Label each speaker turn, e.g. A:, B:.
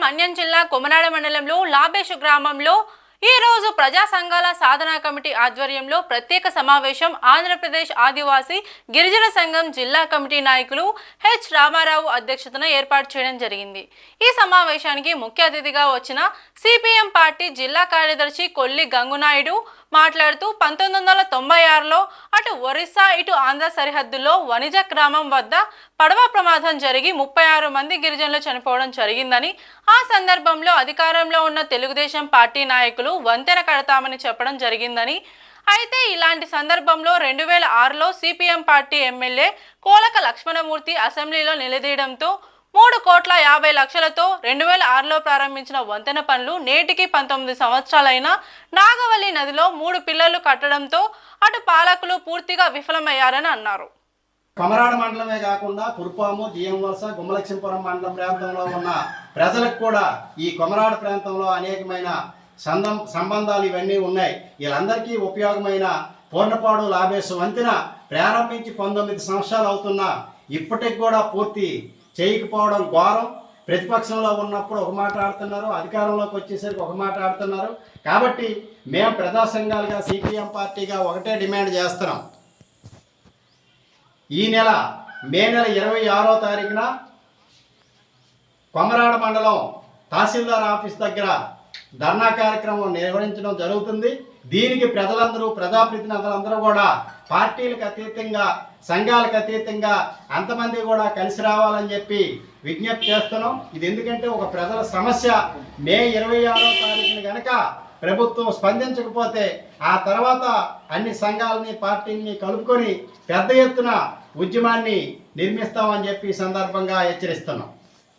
A: మన్యం జిల్లా కొమనాడ మండలంలో లాబేషు గ్రామంలో ఈ రోజు ప్రజా సంఘాల సాధనా కమిటీ ఆధ్వర్యంలో ప్రత్యేక సమావేశం ఆంధ్రప్రదేశ్ ఆదివాసీ గిరిజన సంఘం జిల్లా కమిటీ నాయకులు హెచ్ రామారావు అధ్యక్షతన ఏర్పాటు చేయడం జరిగింది। ఈ సమావేశానికి ముఖ్య అతిథిగా వచ్చిన సిపిఎం పార్టీ జిల్లా కార్యదర్శి కొల్లి గంగునాయుడు మాట్లాడుతూ 1996లో అటు ఒరిస్సా ఇటు ఆంధ్ర సరిహద్దుల్లో వనిజ గ్రామం వద్ద పడవ ప్రమాదం జరిగి 36 మంది గిరిజనులు చనిపోవడం జరిగిందని, ఆ సందర్భంలో అధికారంలో ఉన్న తెలుగుదేశం పార్టీ నాయకులు వంతెన కడతామని చెప్పడం జరిగిందని, అయితే ఇలాంటి సందర్భంలో 2006లో సిపిఎం పార్టీ ఎమ్మెల్యే కోలక లక్ష్మణమూర్తి అసెంబ్లీలో నిలదీయడంతో 3,50,00,000తో 2006లో ప్రారంభించిన వంతెన పనులు నేటికి 19 సంవత్సరాలైన నాగవల్లి నదిలో 3 పిల్లర్లు కట్టడంతో అటు పాలకులు పూర్తిగా విఫలమయ్యారని అన్నారు।
B: కొమరాడ మండలమే కాకుండా కుర్పాము, జిఎంవలస, గుమ్మలక్ష్మీపురం మండలం ప్రాంతంలో ఉన్న ప్రజలకు కూడా ఈ కొమరాడ ప్రాంతంలో అనేకమైన సంబంధాలు ఇవన్నీ ఉన్నాయి। వీళ్ళందరికీ ఉపయోగమైన పూర్ణపాడు లాబేసు వంతెన ప్రారంభించి 19 సంవత్సరాలు అవుతున్నా ఇప్పటికి కూడా పూర్తి చేయకపోవడం ఘోరం। ప్రతిపక్షంలో ఉన్నప్పుడు ఒక మాట ఆడుతున్నారు, అధికారంలోకి వచ్చేసరికి ఒక మాట ఆడుతున్నారు। కాబట్టి మేము ప్రజా సంఘాలుగా సిపిఎం పార్టీగా ఒకటే డిమాండ్ చేస్తున్నాం। ఈ నెల మే నెల 26వ తారీఖున కొమరాడ మండలం తహసీల్దార్ ఆఫీస్ దగ్గర ధర్నా కార్యక్రమం నిర్వహించడం జరుగుతుంది। దీనికి ప్రజలందరూ, ప్రజాప్రతినిధులందరూ కూడా పార్టీలకు అతీతంగా, సంఘాలకు అతీతంగా అంతమంది కూడా కలిసి రావాలని చెప్పి విజ్ఞప్తి చేస్తున్నాం। ఇది ఎందుకంటే ఒక ప్రజల సమస్య మే 26వ తారీఖున కనుక ప్రభుత్వం స్పందించకపోతే ఆ తర్వాత అన్ని సంఘాలని, పార్టీని కలుపుకొని పెద్ద ఎత్తున ఉద్యమాన్ని నిర్మిస్తామని చెప్పి సందర్భంగా హెచ్చరిస్తున్నాం।